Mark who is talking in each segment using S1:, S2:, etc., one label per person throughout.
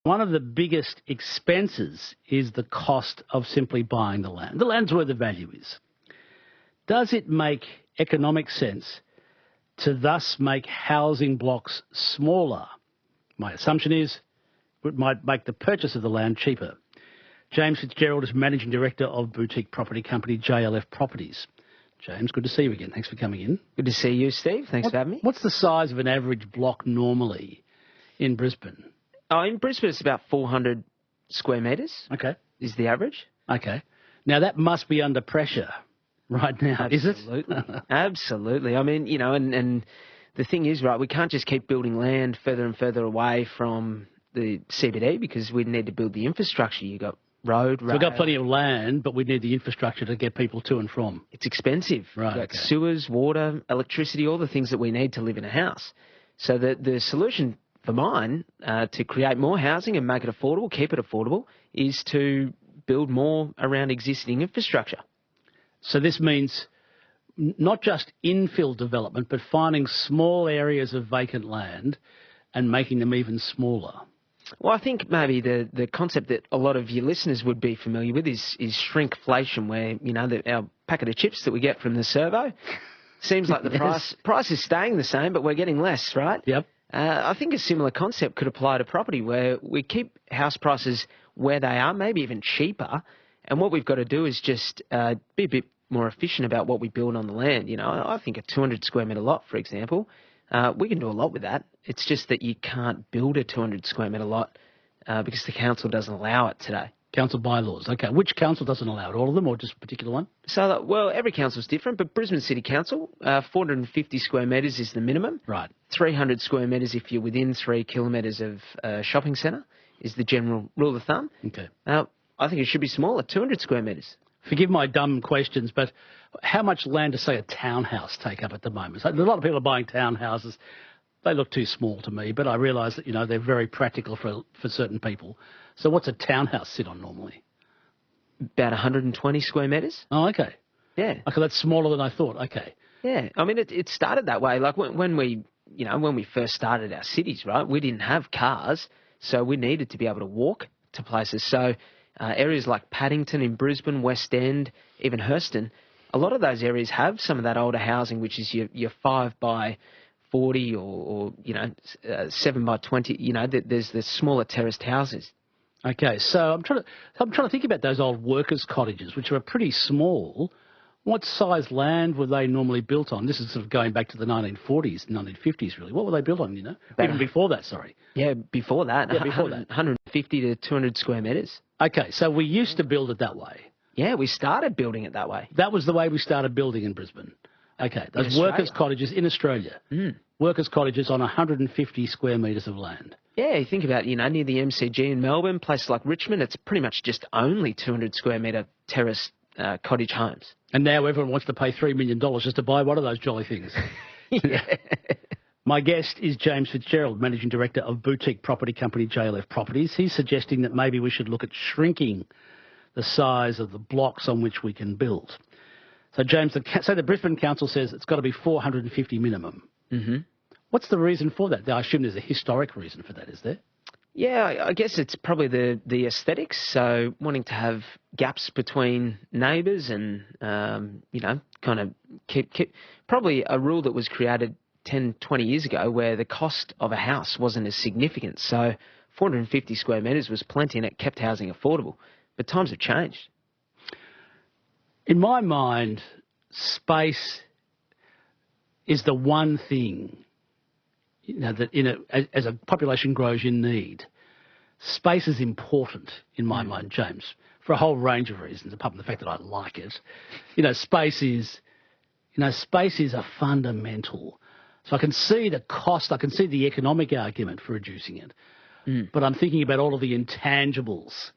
S1: One of the biggest expenses is the cost of simply buying the land. The land's where the value is. Does it make economic sense to thus make housing blocks smaller? My assumption is it might make the purchase of the land cheaper. James Fitzgerald is Managing Director of boutique property company JLF Properties. James, good to see you again. Thanks for coming in.
S2: Good to see you, Steve. Thanks for having me.
S1: What's the size of an average block normally in Brisbane?
S2: Oh, in Brisbane, it's about 400 square metres.
S1: Okay.
S2: Is the average.
S1: Okay. Now, that must be under pressure right now, is it?
S2: Absolutely. Absolutely. I mean, and the thing is, right, we can't just keep building land further and further away from the CBD because we need to build the infrastructure. You've got road, rail.
S1: So we've got plenty of land, but we need the infrastructure to get people to and from.
S2: It's expensive.
S1: Right.
S2: You've got sewers, water, electricity, all the things that we need to live in a house. So the solution for mine to create more housing and make it affordable, keep it affordable, is to build more around existing infrastructure.
S1: So this means not just infill development, but finding small areas of vacant land and making them even smaller.
S2: Well, I think maybe the concept that a lot of your listeners would be familiar with is shrinkflation, where, our packet of chips that we get from the servo seems like the price is staying the same, but we're getting less, right?
S1: Yep.
S2: I think a similar concept could apply to property, where we keep house prices where they are, maybe even cheaper, and what we've got to do is just be a bit more efficient about what we build on the land. I think a 200 square metre lot, for example, we can do a lot with that. It's just that you can't build a 200 square metre lot because the council doesn't allow it today.
S1: Council bylaws. Okay. Which council doesn't allow it? All of them, or just a particular one?
S2: So, well, every council's different, but Brisbane City Council, 450 square metres is the minimum.
S1: Right.
S2: 300 square metres if you're within 3 kilometres of a shopping centre is the general rule of thumb.
S1: Okay.
S2: I think it should be smaller, 200 square metres.
S1: Forgive my dumb questions, but how much land does, say, a townhouse take up at the moment? So a lot of people are buying townhouses. They look too small to me, but I realise that, they're very practical for certain people. So what's a townhouse sit on normally?
S2: About 120 square metres.
S1: Oh, okay.
S2: Yeah.
S1: Okay, that's smaller than I thought. Okay.
S2: Yeah. I mean, it started that way. Like when we first started our cities, right, we didn't have cars, so we needed to be able to walk to places. So areas like Paddington in Brisbane, West End, even Hurston, a lot of those areas have some of that older housing, which is your 5 by 40 or 7 by 20. There's the smaller terraced houses.
S1: Okay, so I'm trying to think about those old workers' cottages, which are pretty small. What size land were they normally built on? This is sort of going back to the 1940s, 1950s, really. What were they built on, Even before that, sorry.
S2: Yeah, before that. 150 to 200 square metres.
S1: Okay, so we used to build it that way.
S2: Yeah, we started building it that way.
S1: That was the way we started building in Brisbane. Okay, those workers' cottages in Australia. Workers' cottages on 150 square metres of land.
S2: Yeah, you think about, near the MCG in Melbourne, places like Richmond, it's pretty much just only 200 square metre terrace cottage homes.
S1: And now everyone wants to pay $3 million just to buy one of those jolly things.
S2: Yeah.
S1: My guest is James Fitzgerald, Managing Director of boutique property company JLF Properties. He's suggesting that maybe we should look at shrinking the size of the blocks on which we can build. So, James, the Brisbane Council says it's got to be 450 minimum.
S2: Mm-hmm.
S1: What's the reason for that? I assume there's a historic reason for that, is there?
S2: Yeah, I guess it's probably the aesthetics. So wanting to have gaps between neighbours and, kind of keep probably a rule that was created 10, 20 years ago where the cost of a house wasn't as significant. So 450 square metres was plenty and it kept housing affordable. But times have changed.
S1: In my mind, space is the one thing that as a population grows, you need. Space is important in my mind, James, for a whole range of reasons, apart from the fact that I like it. Space is a fundamental. So I can see the cost, I can see the economic argument for reducing it. But I'm thinking about all of the intangibles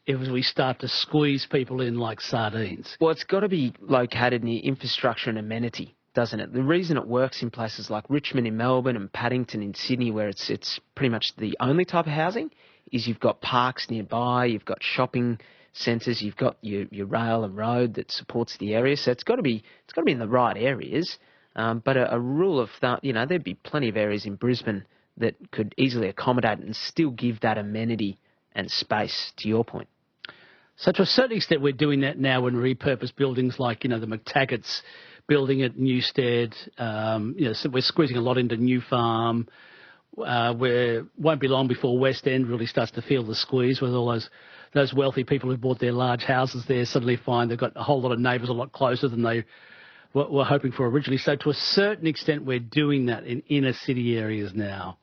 S1: if we start to squeeze people in like sardines.
S2: Well, it's got to be located near infrastructure and amenity, doesn't it? The reason it works in places like Richmond in Melbourne and Paddington in Sydney, where it's pretty much the only type of housing, is you've got parks nearby, you've got shopping centres, you've got your rail and road that supports the area. So it's got to be in the right areas. But a rule of thumb, there'd be plenty of areas in Brisbane that could easily accommodate it and still give that amenity and space, to your point.
S1: So to a certain extent, we're doing that now when we repurpose buildings like, the McTaggart's building at Newstead. So we're squeezing a lot into New Farm. Where won't be long before West End really starts to feel the squeeze with all those wealthy people who bought their large houses there suddenly find they've got a whole lot of neighbours a lot closer than they were hoping for originally. So to a certain extent, we're doing that in inner city areas now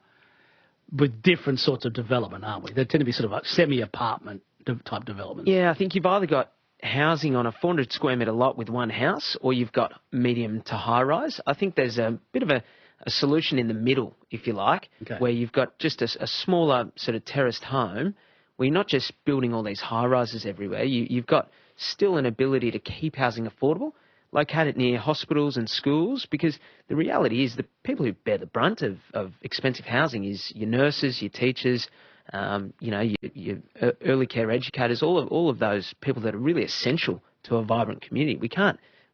S1: with different sorts of development, aren't we? They tend to be sort of like semi-apartment type developments.
S2: Yeah, I think you've either got housing on a 400 square metre lot with one house, or you've got medium to high rise. I think there's a bit of a solution in the middle, if you like, where you've got just a smaller sort of terraced home where you're not just building all these high rises everywhere. You've got still an ability to keep housing affordable, locate it near hospitals and schools, because the reality is the people who bear the brunt of expensive housing is your nurses, your teachers, your early care educators, all of those people that are really essential to a vibrant community.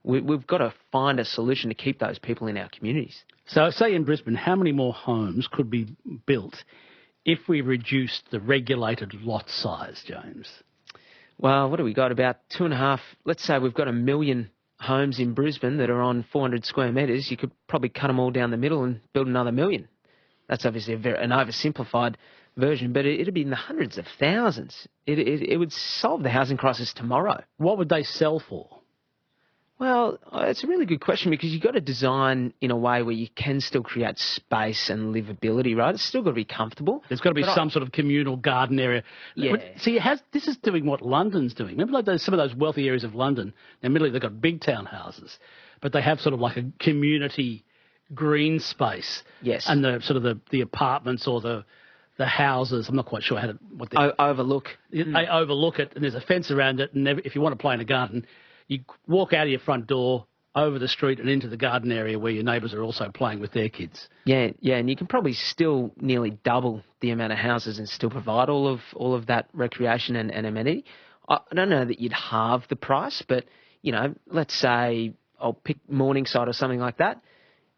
S2: We've got to find a solution to keep those people in our communities.
S1: So say in Brisbane, how many more homes could be built if we reduced the regulated lot size, James?
S2: Well, what do we got? About 2.5, let's say we've got 1 million homes in Brisbane that are on 400 square metres. You could probably cut them all down the middle and build another 1 million. That's obviously an oversimplified version, but it'd be in the hundreds of thousands. It would solve the housing crisis tomorrow.
S1: What would they sell for?
S2: Well, it's a really good question, because you've got to design in a way where you can still create space and livability, right? It's still got to be comfortable.
S1: There's got to be some sort of communal garden area.
S2: Yeah.
S1: See, this is doing what London's doing. Remember some of those wealthy areas of London? Now, admittedly, they've got big townhouses, but they have sort of like a community green space.
S2: Yes.
S1: And the apartments or the houses, I'm not quite sure what they
S2: overlook.
S1: They overlook it, and there's a fence around it, and if you want to play in a garden, you walk out of your front door, over the street and into the garden area where your neighbours are also playing with their kids.
S2: Yeah, and you can probably still nearly double the amount of houses and still provide all of that recreation and amenity. I don't know that you'd halve the price, but, let's say I'll pick Morningside or something like that.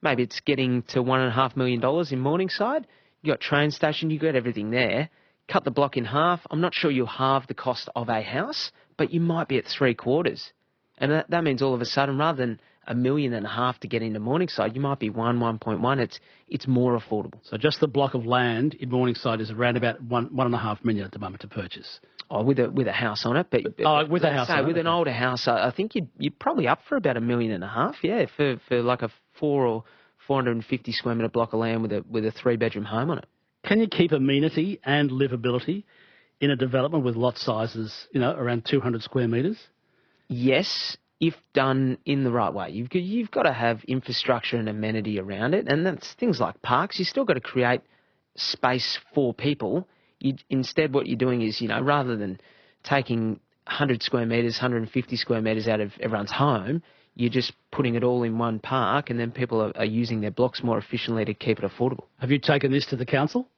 S2: Maybe it's getting to $1.5 million in Morningside. You got train station, you got everything there. Cut the block in half. I'm not sure you'll halve the cost of a house, but you might be at 3/4. And that means all of a sudden, rather than $1.5 million to get into Morningside, you might be 1.1. It's more affordable.
S1: So just the block of land in Morningside is around about $1.5 million at the moment to purchase.
S2: Oh, with a house on it, but
S1: with a house on it.
S2: With an older house, I think you're probably up for about $1.5 million. Yeah, for like a 450 square metre block of land with a 3-bedroom home on it.
S1: Can you keep amenity and livability in a development with lot sizes, around 200 square metres?
S2: Yes, if done in the right way. You've got to have infrastructure and amenity around it, and that's things like parks. You've still got to create space for people. Instead, what you're doing is, rather than taking 100 square metres, 150 square metres out of everyone's home, you're just putting it all in one park, and then people are using their blocks more efficiently to keep it affordable.
S1: Have you taken this to the council?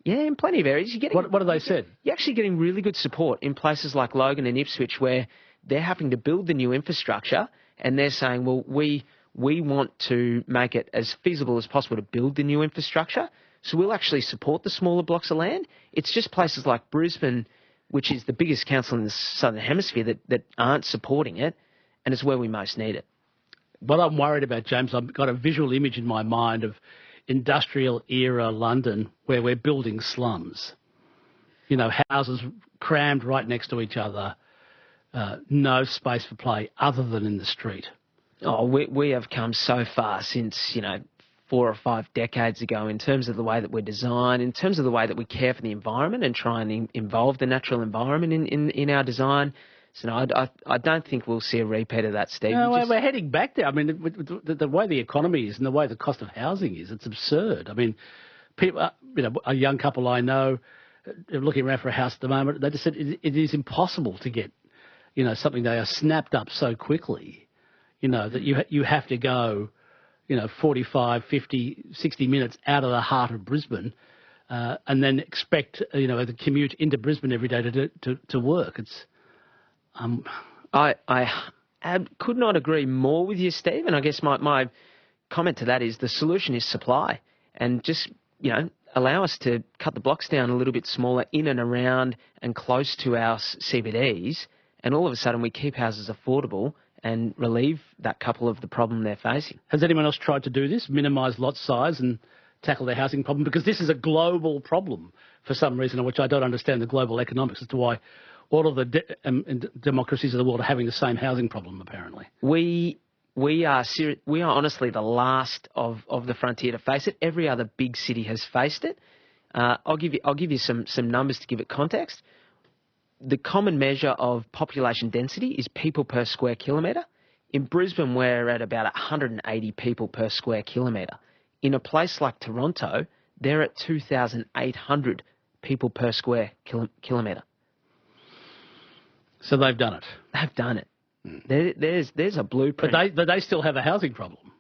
S2: Yeah, in plenty of areas.
S1: What have they said?
S2: You're actually getting really good support in places like Logan and Ipswich, where they're having to build the new infrastructure, and they're saying, well, we want to make it as feasible as possible to build the new infrastructure, so we'll actually support the smaller blocks of land. It's just places like Brisbane, which is the biggest council in the Southern Hemisphere, that aren't supporting it, and it's where we most need it.
S1: What I'm worried about, James, I've got a visual image in my mind of industrial-era London where we're building slums. Houses crammed right next to each other, no space for play other than in the street.
S2: Oh, we have come so far since, 4 or 5 decades ago in terms of the way that we're designed, in terms of the way that we care for the environment and try and involve the natural environment in our design. So no, I don't think we'll see a repeat of that, Steve.
S1: No, we're heading back there. I mean, the way the economy is and the way the cost of housing is, it's absurd. I mean, people, a young couple I know looking around for a house at the moment, they just said it is impossible to get, something they are snapped up so quickly, that you have to go, 45, 50, 60 minutes out of the heart of Brisbane and then expect, the commute into Brisbane every day to work. It's...
S2: I could not agree more with you, Steve. And I guess my comment to that is the solution is supply. And just, allow us to cut the blocks down a little bit smaller in and around and close to our CBDs, and all of a sudden we keep houses affordable and relieve that couple of the problem they're facing.
S1: Has anyone else tried to do this, minimise lot size and tackle the housing problem? Because this is a global problem for some reason, which I don't understand the global economics as to why all of the democracies of the world are having the same housing problem, apparently.
S2: We are honestly the last of the frontier to face it. Every other big city has faced it. I'll give you some numbers to give it context. The common measure of population density is people per square kilometre. In Brisbane, we're at about 180 people per square kilometre. In a place like Toronto, they're at 2,800 people per square kilometre.
S1: So they've done it.
S2: They've done it. There's a blueprint.
S1: But they still have a housing problem.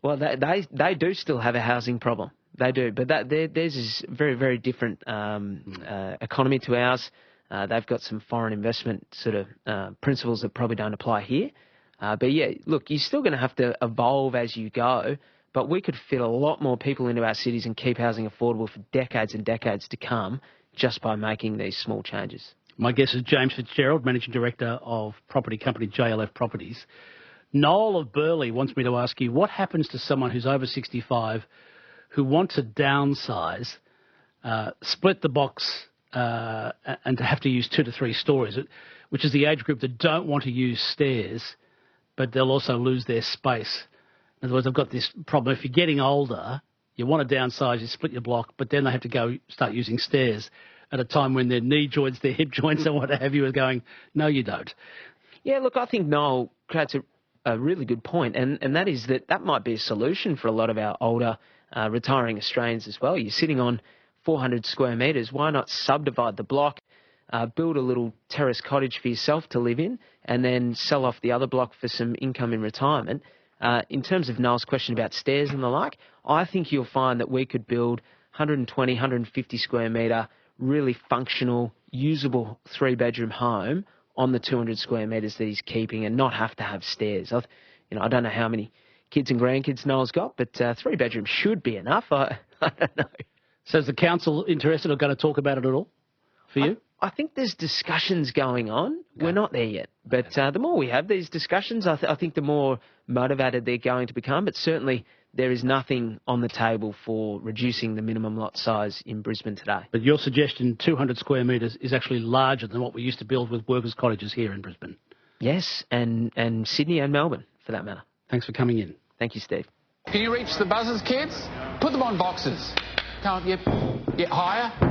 S2: Well, they do still have a housing problem. They do, but theirs is very, very different economy to ours. They've got some foreign investment sort of principles that probably don't apply here. But yeah, look, you're still going to have to evolve as you go, but we could fit a lot more people into our cities and keep housing affordable for decades and decades to come just by making these small changes.
S1: My guest is James Fitzgerald, Managing Director of property company JLF Properties. Noel of Burleigh wants me to ask you, what happens to someone who's over 65 who wants to downsize, split the box and to have to use 2 to 3 stories, which is the age group that don't want to use stairs, but they'll also lose their space. In other words, I've got this problem. If you're getting older, you want to downsize, you split your block, but then they have to go start using stairs at a time when their knee joints, their hip joints and what have you are going, no, you don't.
S2: Yeah, look, I think Noel creates a really good point, and that is that might be a solution for a lot of our older retiring Australians as well. You're sitting on 400 square metres. Why not subdivide the block, build a little terrace cottage for yourself to live in, and then sell off the other block for some income in retirement? In terms of Noel's question about stairs and the like, I think you'll find that we could build 120, 150 square metre, really functional, usable 3-bedroom home on the 200 square metres that he's keeping and not have to have stairs. I don't know how many kids and grandkids Noel's got, but 3 bedrooms should be enough. I don't know.
S1: So is the council interested or going to talk about it at all for you?
S2: I think there's discussions going on. Yeah. We're not there yet. But the more we have these discussions, I think the more motivated they're going to become. But certainly there is nothing on the table for reducing the minimum lot size in Brisbane today.
S1: But your suggestion, 200 square metres, is actually larger than what we used to build with workers' cottages here in Brisbane.
S2: Yes, and Sydney and Melbourne, for that matter.
S1: Thanks for coming in.
S2: Thank you, Steve.
S3: Can you reach the buzzers, kids? Put them on boxes. Can't you? Yeah, higher.